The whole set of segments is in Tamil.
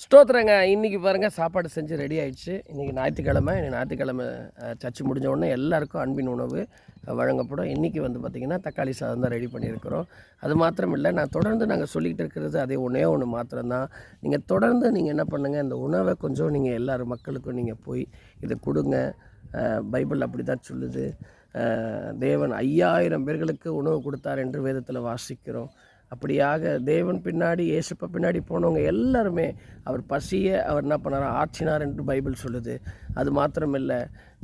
ஸ்தோத்திரங்க. இன்றைக்கி பாருங்கள் சாப்பாடு செஞ்சு ரெடி ஆகிடுச்சு. இன்றைக்கி ஞாயிற்றுக்கிழமை சர்ச்சு முடிஞ்ச உடனே எல்லாருக்கும் அன்பின் உணவு வழங்கப்படும். இன்றைக்கி வந்து பார்த்திங்கன்னா தக்காளி சாதம் தான் ரெடி பண்ணியிருக்கிறோம். அது மாத்திரம் இல்லை, நான் தொடர்ந்து நாங்கள் சொல்லிக்கிட்டு இருக்கிறது அதே ஒன்று மாத்திரம்தான். நீங்கள் தொடர்ந்து நீங்கள் என்ன பண்ணுங்கள், இந்த உணவை கொஞ்சம் நீங்கள் எல்லாரும் மக்களுக்கும் நீங்கள் போய் இதை கொடுங்க. பைபிள் அப்படி தான் சொல்லுது. தேவன் 5000 பேர்களுக்கு உணவு கொடுத்தார் என்று வேதத்தில் வாசிக்கிறோம். அப்படியாக தேவன் பின்னாடி இயேசுப்பா பின்னாடி போனவங்க எல்லாருமே அவர் பசியை அவர் என்ன பண்ணார், ஆற்றினார் என்று பைபிள் சொல்லுது. அது மாத்திரமில்லை,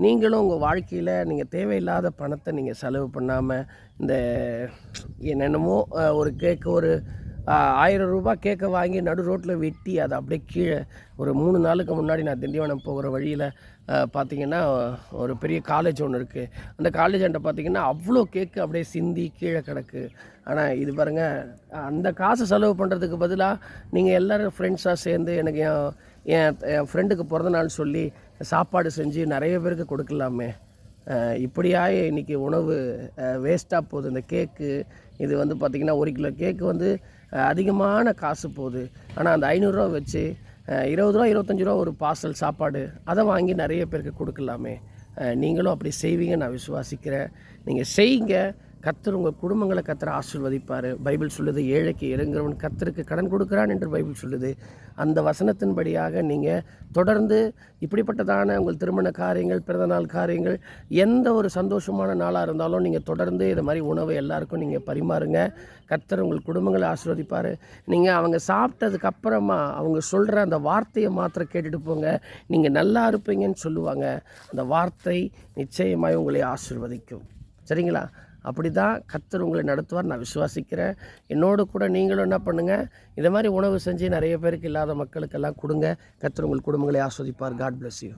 நீங்களும் உங்கள் வாழ்க்கையில் நீங்கள் தேவையில்லாத பணத்தை நீங்கள் செலவு பண்ணாமல் இந்த என்னென்னமோ ஒரு கேக்கு ஒரு 1000 ரூபா கேக்கை வாங்கி நடு ரோட்டில் வெட்டி அதை அப்படியே கீழே ஒரு 3 நாளுக்கு முன்னாடி நான் திண்டிவனம் போகிற வழியில் பார்த்திங்கன்னா ஒரு பெரிய காலேஜ் ஒன்று இருக்குது. அந்த காலேஜாண்ட பார்த்திங்கன்னா அவ்வளோ கேக்கு அப்படியே சிந்தி கீழே கிடக்கு. ஆனால் இது பாருங்கள், அந்த காசு செலவு பண்ணுறதுக்கு பதிலாக நீங்கள் எல்லோரும் ஃப்ரெண்ட்ஸாக சேர்ந்து எனக்கு என் ஃப்ரெண்டுக்கு பிறந்த நாள் சொல்லி சாப்பாடு செஞ்சு நிறைய பேருக்கு கொடுக்கலாமே. இப்படியாக இன்றைக்கி உணவு வேஸ்ட்டாக போகுது. இந்த கேக்கு இது வந்து பார்த்திங்கன்னா 1 கிலோ கேக்கு வந்து அதிகமான காசு போகுது. ஆனால் அந்த 500 ரூபா வச்சு 20 ரூபா 25 ரூபா ஒரு பார்சல் சாப்பாடு அதை வாங்கி நிறைய பேருக்கு கொடுக்கலாமே. நீங்களும் அப்படி செய்வீங்க நான் விசுவாசிக்கிறேன். நீங்கள் செய்யுங்க. கர்த்தர் உங்கள் குடும்பங்களை கர்த்தர் ஆசீர்வதிப்பார். பைபிள் சொல்லுது, ஏழைக்கு இறங்குறவன் கர்த்தருக்கு கடன் கொடுக்குறான் என்று பைபிள் சொல்லுது. அந்த வசனத்தின்படியாக நீங்கள் தொடர்ந்து இப்படிப்பட்டதான உங்கள் திருமண காரியங்கள், பிறந்தநாள் காரியங்கள், எந்த ஒரு சந்தோஷமான நாளாக இருந்தாலும் நீங்கள் தொடர்ந்து இது மாதிரி உணவை எல்லாருக்கும் நீங்கள் பரிமாறுங்க. கர்த்தர் உங்கள் குடும்பங்களை ஆசீர்வதிப்பார். நீங்கள் அவங்க சாப்பிட்டதுக்கப்புறமா அவங்க சொல்கிற அந்த வார்த்தையை மாத்திரம் கேட்டுட்டு போங்க. நீங்கள் நல்லா இருப்பீங்கன்னு சொல்லுவாங்க. அந்த வார்த்தை நிச்சயமாக உங்களை ஆசீர்வதிக்கும். சரிங்களா? அப்படி தான் கர்த்தர் உங்களை நடத்துவார் நான் விசுவாசிக்கிறேன். என்னோடு கூட நீங்களும் என்ன பண்ணுங்கள், இதை மாதிரி உணவு செஞ்சு நிறைய பேருக்கு இல்லாத மக்களுக்கெல்லாம் கொடுங்க. கர்த்தர் உங்கள் குடும்பங்களை ஆஸ்வதிப்பார். God bless you.